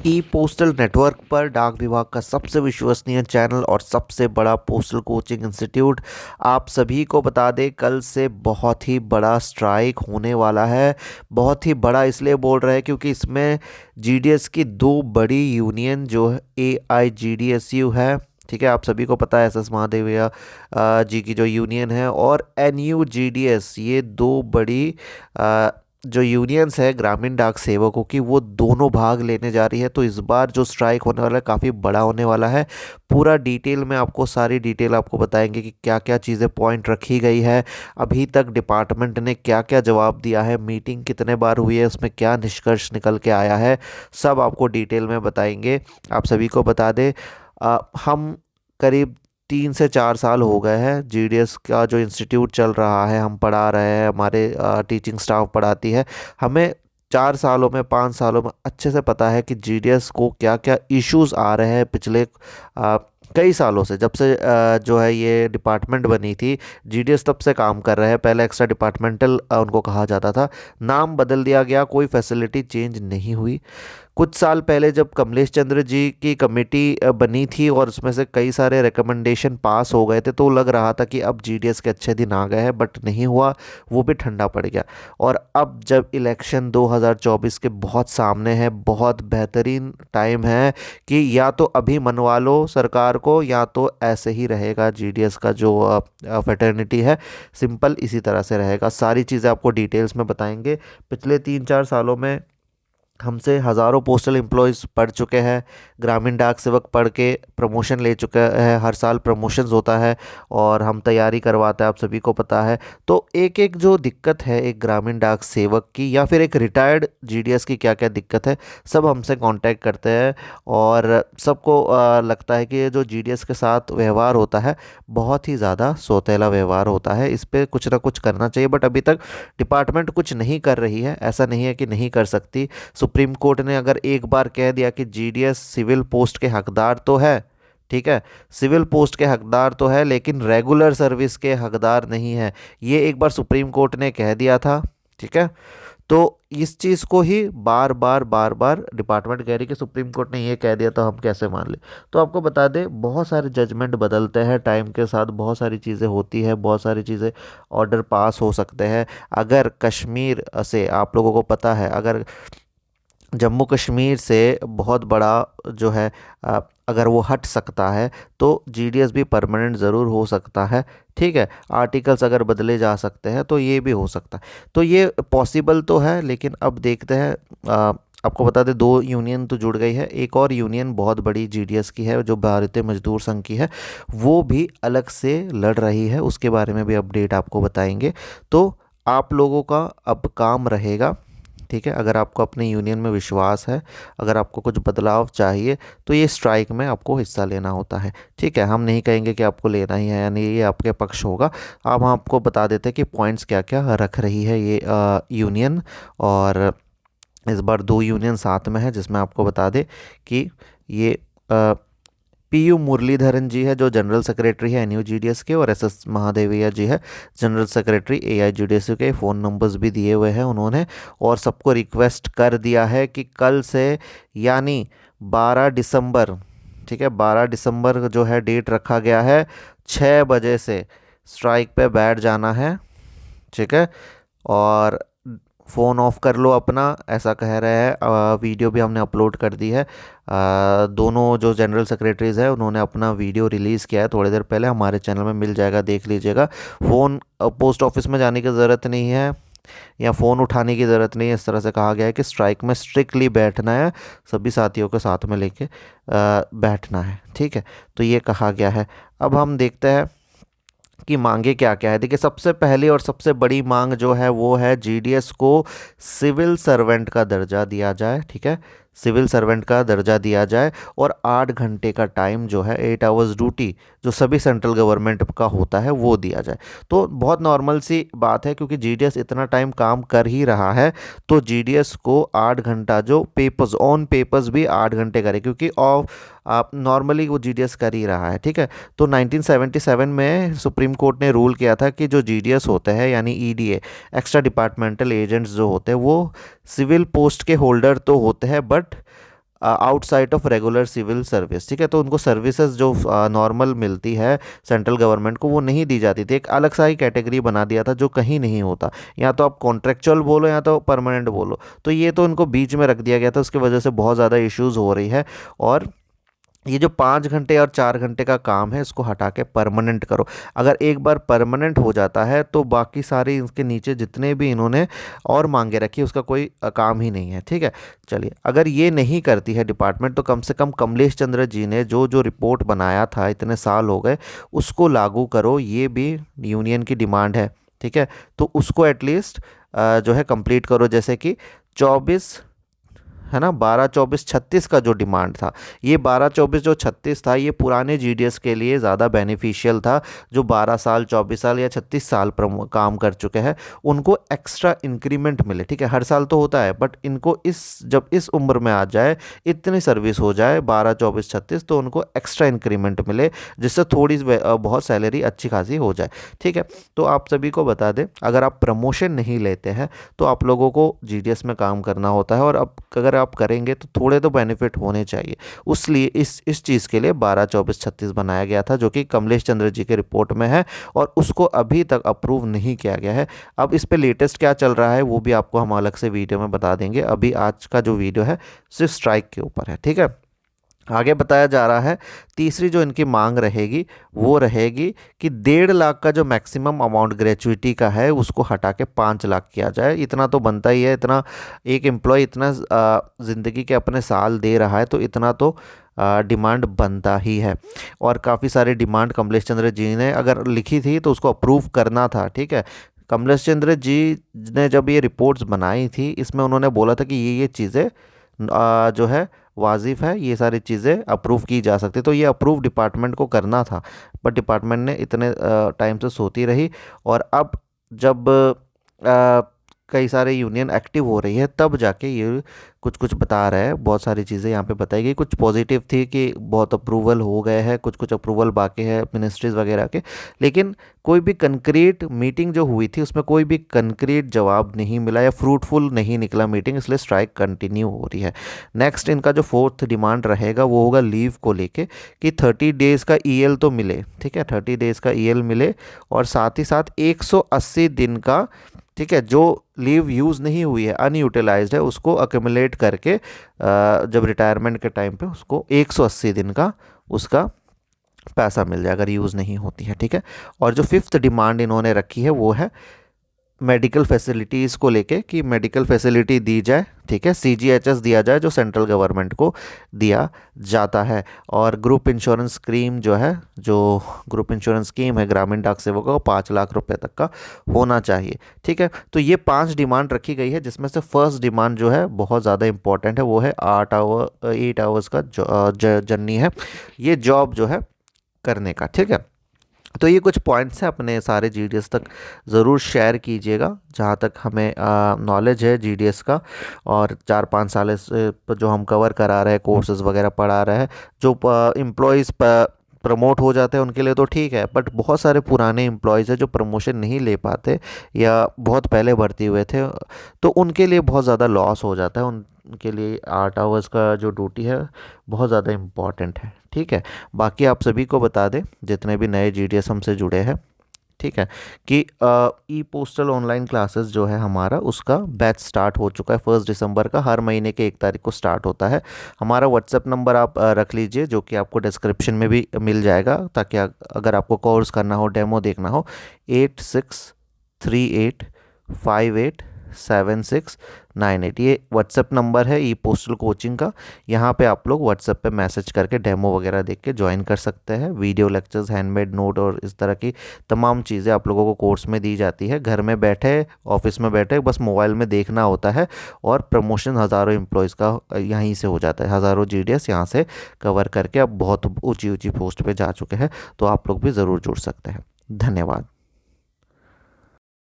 ई postal network पर डाक विभाग का सबसे विश्वसनीय चैनल और सबसे बड़ा पोस्टल कोचिंग इंस्टीट्यूट। आप सभी को बता दें, कल से बहुत ही बड़ा स्ट्राइक होने वाला है। बहुत ही बड़ा इसलिए बोल रहे हैं क्योंकि इसमें जीडीएस की दो बड़ी यूनियन जो है एआईजीडीएसयू है, ठीक है, आप सभी को पता है, एसएस महादेवया जी की जो यूनियन है, और एनयूजीडीएस, ये दो बड़ी जो यूनियंस है ग्रामीण डाक सेवकों की, वो दोनों भाग लेने जा रही है। तो इस बार जो स्ट्राइक होने वाला है काफ़ी बड़ा होने वाला है। पूरा डिटेल में आपको सारी डिटेल आपको बताएंगे कि क्या क्या चीज़ें पॉइंट रखी गई है, अभी तक डिपार्टमेंट ने क्या क्या जवाब दिया है, मीटिंग कितने बार हुई है, उसमें क्या निष्कर्ष निकल के आया है, सब आपको डिटेल में बताएंगे। आप सभी को बता दें, हम करीब 3 से 4 साल हो गए हैं, जीडीएस का जो इंस्टीट्यूट चल रहा है, हम पढ़ा रहे हैं, हमारे टीचिंग स्टाफ पढ़ाती है। हमें 4 सालों में 5 सालों में अच्छे से पता है कि जीडीएस को क्या क्या इश्यूज आ रहे हैं पिछले कई सालों से, जब से जो है ये डिपार्टमेंट बनी थी। जीडीएस तब से काम कर रहे हैं। पहले एक्स्ट्रा डिपार्टमेंटल उनको कहा जाता था, नाम बदल दिया गया, कोई फैसिलिटी चेंज नहीं हुई। कुछ साल पहले जब कमलेश चंद्र जी की कमेटी बनी थी और उसमें से कई सारे रिकमेंडेशन पास हो गए थे, तो लग रहा था कि अब जीडीएस के अच्छे दिन आ गए हैं, बट नहीं हुआ, वो भी ठंडा पड़ गया। और अब जब इलेक्शन 2024 के बहुत सामने है, बहुत बेहतरीन टाइम है कि या तो अभी मनवा लो सरकार को, या तो ऐसे ही रहेगा जीडीएस का जो फेटर्निटी है, सिंपल इसी तरह से रहेगा। सारी चीज़ें आपको डिटेल्स में बताएंगे। पिछले 3-4 सालों में हमसे हज़ारों पोस्टल एम्प्लॉयज़ पढ़ चुके हैं, ग्रामीण डाक सेवक पढ़ के प्रमोशन ले चुके हैं, हर साल प्रमोशंस होता है और हम तैयारी करवाते हैं, आप सभी को पता है। तो एक एक जो दिक्कत है एक ग्रामीण डाक सेवक की या फिर एक रिटायर्ड जीडीएस की, क्या क्या दिक्कत है, सब हमसे कांटेक्ट करते हैं। और सबको लगता है कि ये जो जीडीएस के साथ व्यवहार होता है बहुत ही ज़्यादा सौतेला व्यवहार होता है, इस पर कुछ ना कुछ करना चाहिए। बट अभी तक डिपार्टमेंट कुछ नहीं कर रही है। ऐसा नहीं है कि नहीं कर सकती। सुप्रीम कोर्ट ने अगर एक बार कह दिया कि जीडीएस सिविल पोस्ट के हकदार तो है, ठीक है, सिविल पोस्ट के हकदार तो है, लेकिन रेगुलर सर्विस के हकदार नहीं है, ये एक बार सुप्रीम कोर्ट ने कह दिया था, ठीक है। तो इस चीज़ को ही बार बार बार बार डिपार्टमेंट कह रही कि सुप्रीम कोर्ट ने ये कह दिया तो हम कैसे मान ले। तो आपको बता दें, बहुत सारे जजमेंट बदलते हैं टाइम के साथ, बहुत सारी चीज़ें होती है, बहुत सारी चीज़ें ऑर्डर पास हो सकते हैं। अगर कश्मीर से, आप लोगों को पता है, अगर जम्मू कश्मीर से बहुत बड़ा जो है अगर वो हट सकता है तो जीडीएस भी परमानेंट ज़रूर हो सकता है, ठीक है। आर्टिकल्स अगर बदले जा सकते हैं तो ये भी हो सकता है, तो ये पॉसिबल तो है। लेकिन अब देखते हैं। आपको बता दें, दो यूनियन तो जुड़ गई है, एक और यूनियन बहुत बड़ी जीडीएस की है जो भारतीय मजदूर संघ की है, वो भी अलग से लड़ रही है, उसके बारे में भी अपडेट आपको बताएंगे। तो आप लोगों का अब काम रहेगा, ठीक है। अगर आपको अपने यूनियन में विश्वास है, अगर आपको कुछ बदलाव चाहिए, तो ये स्ट्राइक में आपको हिस्सा लेना होता है, ठीक है। हम नहीं कहेंगे कि आपको लेना ही है, यानी ये आपके पक्ष होगा। अब हम आपको बता देते हैं कि पॉइंट्स क्या क्या रख रही है ये यूनियन। और इस बार दो यूनियन साथ में है, जिसमें आपको बता दें कि ये पीयू मुरलीधरन जी है जो जनरल सेक्रेटरी है एनयूजीडीएस के, और एसएस महादेवैया जी है जनरल सेक्रेटरी एआईजीडीएस के। फ़ोन नंबर्स भी दिए हुए हैं उन्होंने, और सबको रिक्वेस्ट कर दिया है कि कल से, यानी 12 दिसंबर, ठीक है, 12 दिसंबर जो है डेट रखा गया है, 6 बजे से स्ट्राइक पे बैठ जाना है, ठीक है। और फ़ोन ऑफ कर लो अपना, ऐसा कह रहे हैं। वीडियो भी हमने अपलोड कर दी है। दोनों जो जनरल सेक्रेटरीज़ हैं उन्होंने अपना वीडियो रिलीज़ किया है थोड़ी देर पहले, हमारे चैनल में मिल जाएगा, देख लीजिएगा। फ़ोन पोस्ट ऑफिस में जाने की ज़रूरत नहीं है, या फ़ोन उठाने की ज़रूरत नहीं है। इस तरह से कहा गया है कि स्ट्राइक में स्ट्रिक्टली बैठना है, सभी साथियों को साथ में लेके बैठना है, ठीक है। तो ये कहा गया है। अब हम देखते हैं कि मांगे क्या क्या है। देखिए, सबसे पहली और सबसे बड़ी मांग जो है वो है जीडीएस को सिविल सर्वेंट का दर्जा दिया जाए, ठीक है, सिविल सर्वेंट का दर्जा दिया जाए, और 8 घंटे का टाइम जो है, 8 आवर्स ड्यूटी जो सभी सेंट्रल गवर्नमेंट का होता है वो दिया जाए। तो बहुत नॉर्मल सी बात है, क्योंकि जीडीएस इतना टाइम काम कर ही रहा है, तो जीडीएस को 8 घंटा जो पेपर्स ऑन पेपर्स भी 8 घंटे करे, क्योंकि ऑफ आप नॉर्मली वो जीडीएस कर ही रहा है, ठीक है। तो 1977 में सुप्रीम कोर्ट ने रूल किया था कि जो जीडीएस होते हैं, यानी ईडीए, एक्स्ट्रा डिपार्टमेंटल एजेंट्स जो होते हैं, वो सिविल पोस्ट के होल्डर तो होते हैं, but outside of regular civil service, ठीक है। तो उनको सर्विसेज जो नॉर्मल मिलती है सेंट्रल गवर्नमेंट को वो नहीं दी जाती थी, एक अलग सा ही कैटेगरी बना दिया था जो कहीं नहीं होता। या तो आप कॉन्ट्रेक्चुअल बोलो या तो परमानेंट बोलो, तो ये तो इनको बीच में रख दिया गया था, उसकी वजह से बहुत ज़्यादा इश्यूज हो रही है। और ये जो 5 घंटे और 4 घंटे का काम है इसको हटा के परमानेंट करो। अगर एक बार परमानेंट हो जाता है तो बाकी सारे इसके नीचे जितने भी इन्होंने और मांगे रखी उसका कोई काम ही नहीं है, ठीक है। चलिए, अगर ये नहीं करती है डिपार्टमेंट तो कम से कम कमलेश चंद्र जी ने जो जो रिपोर्ट बनाया था इतने साल हो गए उसको लागू करो, ये भी यूनियन की डिमांड है, ठीक है। तो उसको एटलीस्ट जो है कंप्लीट करो, जैसे कि 24 है ना, 12, 24, 36 का जो डिमांड था, ये 12, 24, जो 36 था ये पुराने जीडीएस के लिए ज़्यादा बेनिफिशियल था। जो 12 साल, 24 साल या 36 साल काम कर चुके हैं उनको एक्स्ट्रा इंक्रीमेंट मिले, ठीक है। हर साल तो होता है बट इनको जब इस उम्र में आ जाए, इतनी सर्विस हो जाए 12, 24, 36, तो उनको एक्स्ट्रा इंक्रीमेंट मिले, जिससे थोड़ी बहुत सैलरी अच्छी खासी हो जाए, ठीक है। तो आप सभी को बता दें, अगर आप प्रमोशन नहीं लेते हैं तो आप लोगों को जीडीएस में काम करना होता है, और अब अगर आप करेंगे तो थोड़े तो बेनिफिट होने चाहिए। उसलिए इस चीज़ के लिए 12, 24, 36 बनाया गया था, जो कि कमलेश चंद्र जी के रिपोर्ट में है और उसको अभी तक अप्रूव नहीं किया गया है। अब इस पे लेटेस्ट क्या चल रहा है वो भी आपको हम अलग से वीडियो में बता देंगे। अभी आज का जो वीडियो है सिर्फ स्ट्राइक के ऊपर है, ठीक है। आगे बताया जा रहा है, तीसरी जो इनकी मांग रहेगी वो रहेगी कि 1.5 लाख का जो मैक्सिमम अमाउंट ग्रेचुइटी का है उसको हटा के 5 लाख किया जाए। इतना तो बनता ही है, इतना एक एम्प्लॉय इतना ज़िंदगी के अपने साल दे रहा है तो इतना तो डिमांड बनता ही है। और काफ़ी सारी डिमांड कमलेश चंद्र जी ने अगर लिखी थी तो उसको अप्रूव करना था, ठीक है। कमलेश चंद्र जी ने जब ये रिपोर्ट्स बनाई थी इसमें उन्होंने बोला था कि ये चीज़ें जो है वाजिब है, ये सारी चीज़ें अप्रूव की जा सकती, तो ये अप्रूव डिपार्टमेंट को करना था, बट डिपार्टमेंट ने इतने टाइम से सोती रही। और अब जब कई सारे यूनियन एक्टिव हो रही है तब जाके ये कुछ कुछ बता रहे हैं। बहुत सारी चीज़ें यहाँ पे बताई गई, कुछ पॉजिटिव थी कि बहुत अप्रूवल हो गए हैं, कुछ कुछ अप्रूवल बाकी है मिनिस्ट्रीज़ वगैरह के, लेकिन कोई भी कंक्रीट मीटिंग जो हुई थी उसमें कोई भी कंक्रीट जवाब नहीं मिला या फ्रूटफुल नहीं निकला मीटिंग, इसलिए स्ट्राइक कंटिन्यू हो रही है। नेक्स्ट इनका जो 4th डिमांड रहेगा वो होगा लीव को लेके, कि 30 डेज़ का ईएल तो मिले, ठीक है, 30 डेज़ का ईएल मिले, और साथ ही साथ 180 दिन का, ठीक है, जो लीव यूज़ नहीं हुई है, अनयूटिलाइज्ड है, उसको अक्यूमुलेट करके जब रिटायरमेंट के टाइम पे उसको 180 दिन का उसका पैसा मिल जाए अगर यूज़ नहीं होती है, ठीक है। और जो 5th डिमांड इन्होंने रखी है वो है मेडिकल फैसिलिटीज़ को लेके, कि मेडिकल फैसिलिटी दी जाए, ठीक है, सीजीएचएस दिया जाए जो सेंट्रल गवर्नमेंट को दिया जाता है। और ग्रुप इंश्योरेंस स्कीम जो है, जो ग्रुप इंश्योरेंस स्कीम है ग्रामीण डाक सेवकों को 5 लाख रुपए तक का होना चाहिए, ठीक है। तो ये 5 डिमांड रखी गई है, जिसमें से फर्स्ट डिमांड जो है बहुत ज़्यादा इंपॉर्टेंट है, वो है 8 आवर्स का जर्नी है, ये जॉब जो है करने का, ठीक है। तो ये कुछ पॉइंट्स हैं, अपने सारे जीडीएस तक ज़रूर शेयर कीजिएगा जहाँ तक हमें नॉलेज है जीडीएस का। और 4-5 साल से जो हम कवर करा रहे हैं, कोर्सेज़ वगैरह पढ़ा रहे हैं, जो एम्प्लॉयज़ प्रमोट हो जाते हैं उनके लिए तो ठीक है, बट बहुत सारे पुराने एम्प्लॉयज़ हैं जो प्रमोशन नहीं ले पाते या बहुत पहले भर्ती हुए थे, तो उनके लिए बहुत ज़्यादा लॉस हो जाता है। उनके लिए 8 आवर्स का जो ड्यूटी है बहुत ज़्यादा इम्पॉर्टेंट है, ठीक है। बाकी आप सभी को बता दें जितने भी नए जीडीएस हमसे जुड़े हैं, ठीक है, कि ई पोस्टल ऑनलाइन क्लासेस जो है हमारा उसका बैच स्टार्ट हो चुका है 1 दिसंबर का, हर महीने के 1 तारीख को स्टार्ट होता है। हमारा व्हाट्सएप नंबर आप रख लीजिए जो कि आपको डिस्क्रिप्शन में भी मिल जाएगा, ताकि अगर आपको कोर्स करना हो, डेमो देखना हो, 8638587698, ये व्हाट्सएप नंबर है ई पोस्टल कोचिंग का। यहाँ पे आप लोग व्हाट्सएप पे मैसेज करके डेमो वगैरह देख के ज्वाइन कर सकते हैं। वीडियो लेक्चर्स, हैंडमेड नोट और इस तरह की तमाम चीज़ें आप लोगों को कोर्स में दी जाती है। घर में बैठे, ऑफिस में बैठे, बस मोबाइल में देखना होता है, और प्रमोशन हज़ारों एम्प्लॉयज़ का यहीं से हो जाता है, हज़ारों जीडीएस यहाँ से कवर करके अब बहुत ऊँची ऊँची पोस्ट पर जा चुके हैं। तो आप लोग भी ज़रूर जुड़ सकते हैं। धन्यवाद।